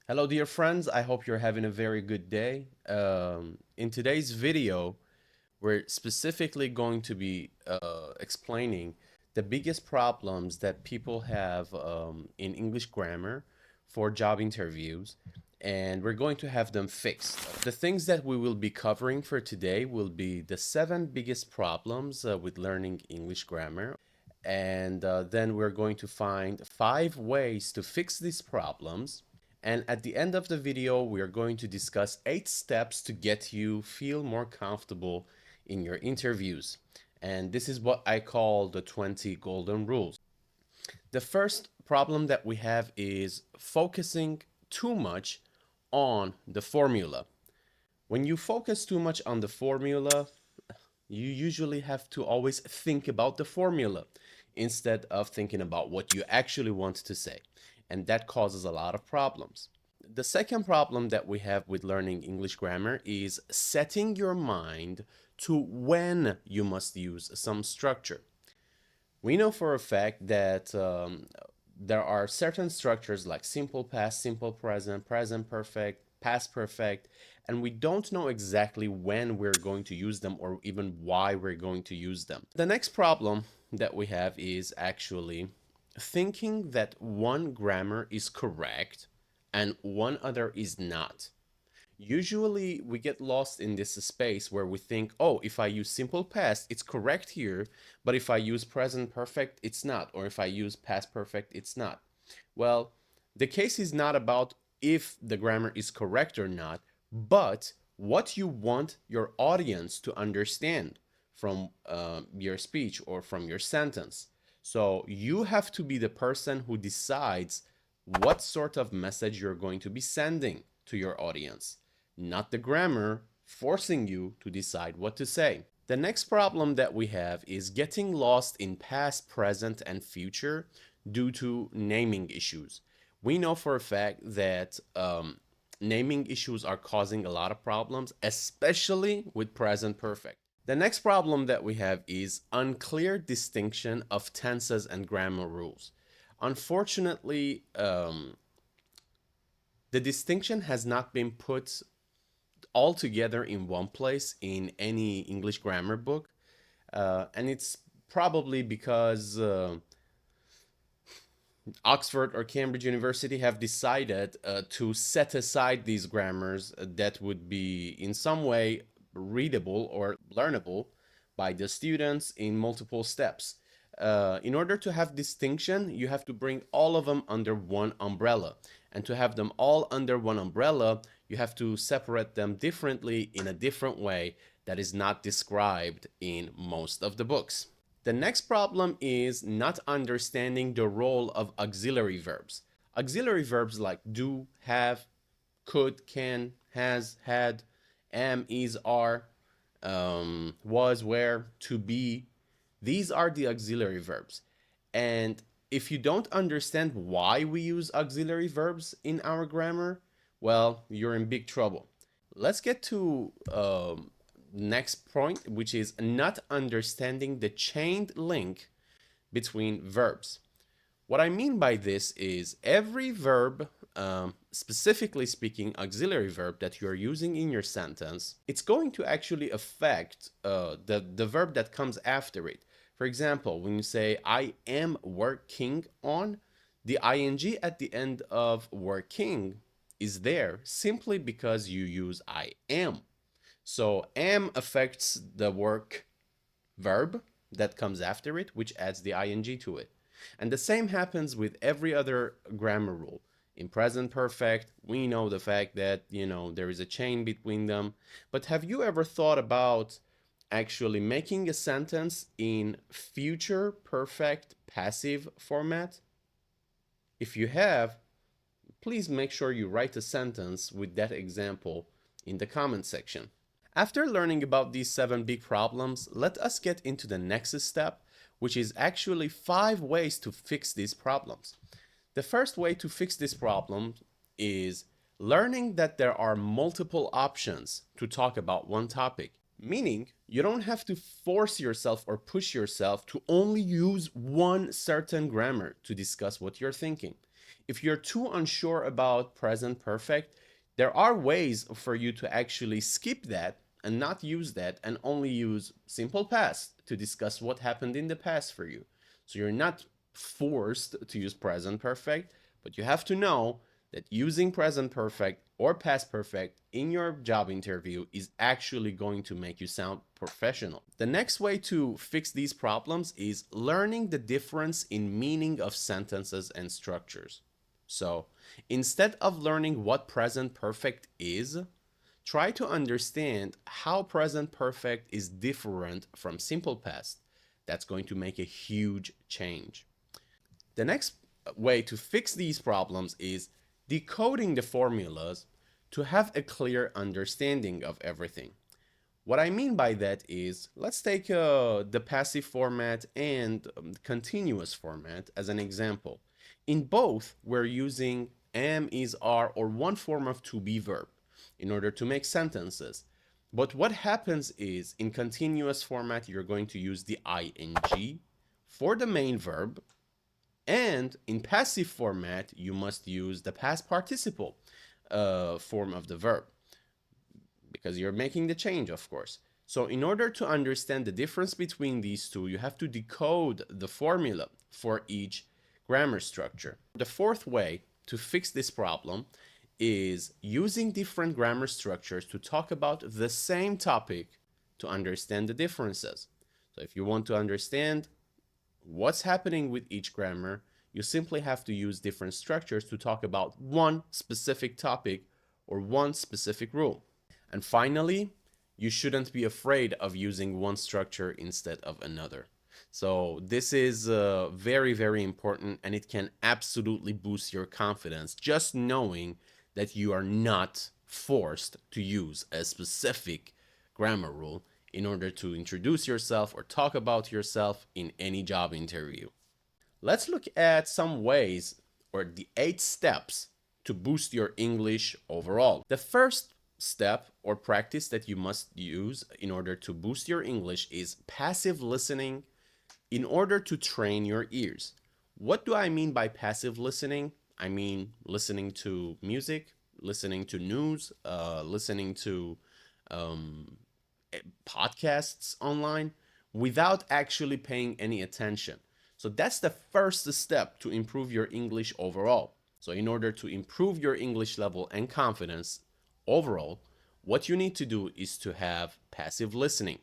Hello, dear friends. I hope you're having a very good day. In today's video, we're specifically going to be explaining the biggest problems that people have in English grammar for job interviews, and we're going to have them fixed. The things that we will be covering for today will be the seven biggest problems with learning English grammar, and then we're going to find five ways to fix these problems. And at the end of the video, we are going to discuss 8 steps to get you feel more comfortable in your interviews. And this is what I call the 20 golden rules. The first problem that we have is focusing too much on the formula. When you focus too much on the formula, you usually have to always think about the formula instead of thinking about what you actually want to say. And that causes a lot of problems. The second problem that we have with learning English grammar is setting your mind to when you must use some structure. We know for a fact that there are certain structures like simple past, simple present, present perfect, past perfect, and we don't know exactly when we're going to use them or even why we're going to use them. The next problem that we have is actually thinking that one grammar is correct and one other is not. Usually we get lost in this space where we think, oh, if I use simple past, it's correct here, but if I use present perfect, it's not, or if I use past perfect, it's not. Well, the case is not about if the grammar is correct or not, but what you want your audience to understand from your speech or from your sentence. So you have to be the person who decides what sort of message you're going to be sending to your audience, not the grammar forcing you to decide what to say. The next problem that we have is getting lost in past, present, and future due to naming issues. We know for a fact that naming issues are causing a lot of problems, especially with present perfect. The next problem that we have is unclear distinction of tenses and grammar rules. Unfortunately, the distinction has not been put all together in one place in any English grammar book. And it's probably because Oxford or Cambridge University have decided to set aside these grammars that would be in some way readable or learnable by the students in multiple steps. In order to have distinction, you have to bring all of them under one umbrella. And to have them all under one umbrella, you have to separate them differently in a different way that is not described in most of the books. The next problem is not understanding the role of auxiliary verbs. Auxiliary verbs like do, have, could, can, has, had, am, is, are, was, were, to be. These are the auxiliary verbs. And if you don't understand why we use auxiliary verbs in our grammar, well, you're in big trouble. Let's get to next point, which is not understanding the chained link between verbs. What I mean by this is every verb, specifically speaking, auxiliary verb that you're using in your sentence, it's going to actually affect the verb that comes after it. For example, when you say, I am working on, the ing at the end of working is there simply because you use I am. So am affects the work verb that comes after it, which adds the ing to it. And the same happens with every other grammar rule. In present perfect, we know the fact that, there is a chain between them. But have you ever thought about actually making a sentence in future perfect passive format? If you have, please make sure you write a sentence with that example in the comment section. After learning about these 7 big problems, let us get into the next step, which is actually 5 ways to fix these problems. The first way to fix this problem is learning that there are multiple options to talk about one topic, meaning you don't have to force yourself or push yourself to only use one certain grammar to discuss what you're thinking. If you're too unsure about present perfect, there are ways for you to actually skip that and not use that and only use simple past to discuss what happened in the past for you. So you're not forced to use present perfect, but you have to know that using present perfect or past perfect in your job interview is actually going to make you sound professional. The next way to fix these problems is learning the difference in meaning of sentences and structures. So instead of learning what present perfect is, try to understand how present perfect is different from simple past. That's going to make a huge change. The next way to fix these problems is decoding the formulas to have a clear understanding of everything. What I mean by that is, let's take the passive format and continuous format as an example. In both, we're using am, is, are, or one form of to be verb in order to make sentences. But what happens is, in continuous format, you're going to use the ing for the main verb, and in passive format, you must use the past participle form of the verb because you're making the change, of course. So in order to understand the difference between these two, you have to decode the formula for each grammar structure. The fourth way to fix this problem is using different grammar structures to talk about the same topic to understand the differences. So if you want to understand what's happening with each grammar, you simply have to use different structures to talk about one specific topic or one specific rule. And finally, you shouldn't be afraid of using one structure instead of another. So this is very, very important, and it can absolutely boost your confidence just knowing that you are not forced to use a specific grammar rule in order to introduce yourself or talk about yourself in any job interview. Let's look at some ways or the 8 steps to boost your English overall. The first step or practice that you must use in order to boost your English is passive listening in order to train your ears. What do I mean by passive listening? I mean listening to music, listening to news, listening to podcasts online without actually paying any attention. So that's the first step to improve your English overall. So in order to improve your English level and confidence overall, what you need to do is to have passive listening.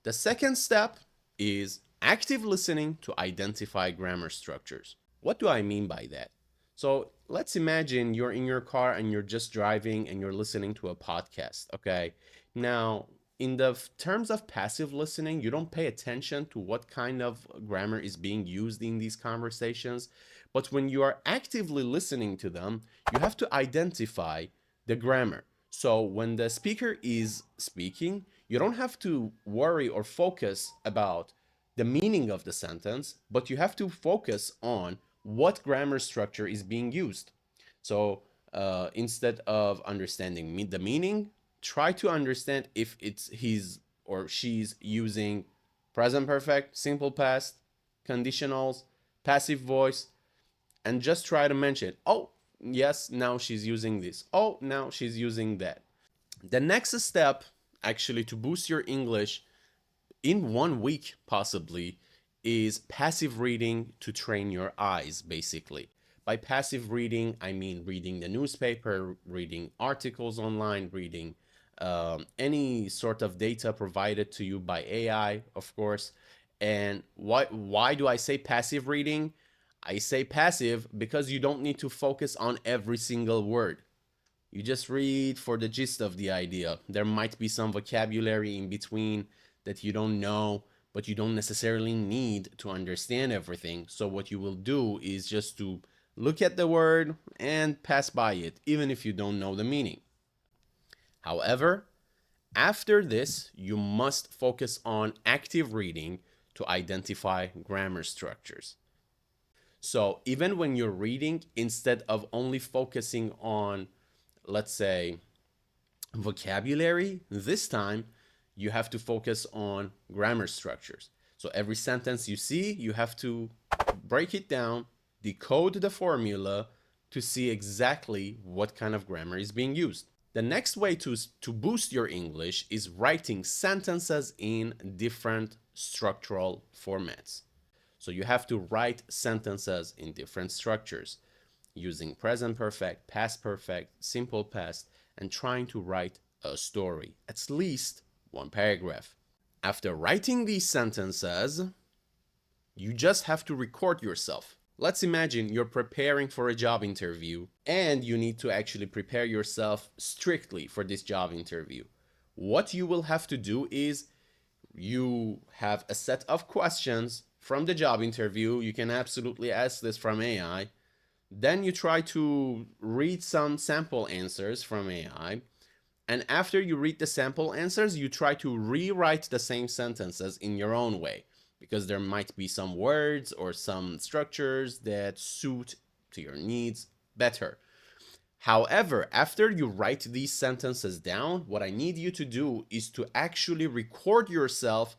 The second step is active listening to identify grammar structures. What do I mean by that? So let's imagine you're in your car and you're just driving and you're listening to a podcast, okay? Now, in the terms of passive listening, you don't pay attention to what kind of grammar is being used in these conversations. But when you are actively listening to them, you have to identify the grammar. So when the speaker is speaking, you don't have to worry or focus about the meaning of the sentence, but you have to focus on what grammar structure is being used. So instead of understanding the meaning, try to understand if it's he's or she's using present perfect, simple past, conditionals, passive voice, and just try to mention, oh, yes, now she's using this. Oh, now she's using that. The next step, actually, to boost your English in 1 week, possibly, is passive reading to train your eyes, basically. By passive reading, I mean reading the newspaper, reading articles online, reading any sort of data provided to you by AI, of course. And why do I say passive reading? I say passive because you don't need to focus on every single word. You just read for the gist of the idea. There might be some vocabulary in between that you don't know, but you don't necessarily need to understand everything. So what you will do is just to look at the word and pass by it, even if you don't know the meaning. However, after this, you must focus on active reading to identify grammar structures. So even when you're reading, instead of only focusing on, let's say, vocabulary, this time you have to focus on grammar structures. So every sentence you see, you have to break it down, decode the formula to see exactly what kind of grammar is being used. The next way to boost your English is writing sentences in different structural formats. So you have to write sentences in different structures using present perfect, past perfect, simple past, and trying to write a story, at least one paragraph. After writing these sentences, you just have to record yourself. Let's imagine you're preparing for a job interview and you need to actually prepare yourself strictly for this job interview. What you will have to do is you have a set of questions from the job interview. You can absolutely ask this from AI. Then you try to read some sample answers from AI. And after you read the sample answers, you try to rewrite the same sentences in your own way, because there might be some words or some structures that suit to your needs better. However, after you write these sentences down, what I need you to do is to actually record yourself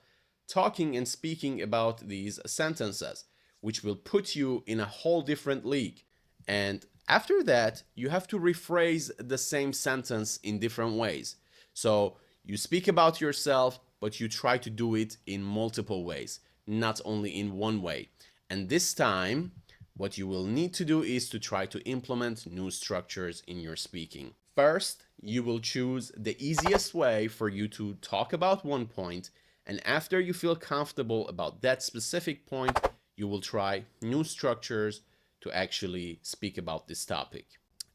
talking and speaking about these sentences, which will put you in a whole different league. And after that, you have to rephrase the same sentence in different ways. So you speak about yourself, but you try to do it in multiple ways, not only in one way. And this time, what you will need to do is to try to implement new structures in your speaking. First, you will choose the easiest way for you to talk about one point, and after you feel comfortable about that specific point, you will try new structures to actually speak about this topic.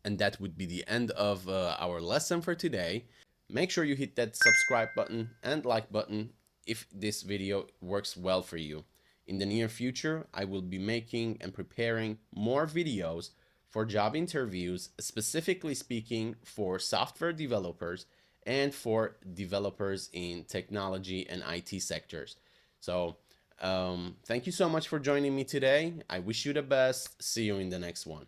And that would be the end of our lesson for today. Make sure you hit that subscribe button and like button if this video works well for you. In the near future, I will be making and preparing more videos for job interviews, specifically speaking for software developers and for developers in technology and IT sectors. So thank you so much for joining me today. I wish you the best. See you in the next one.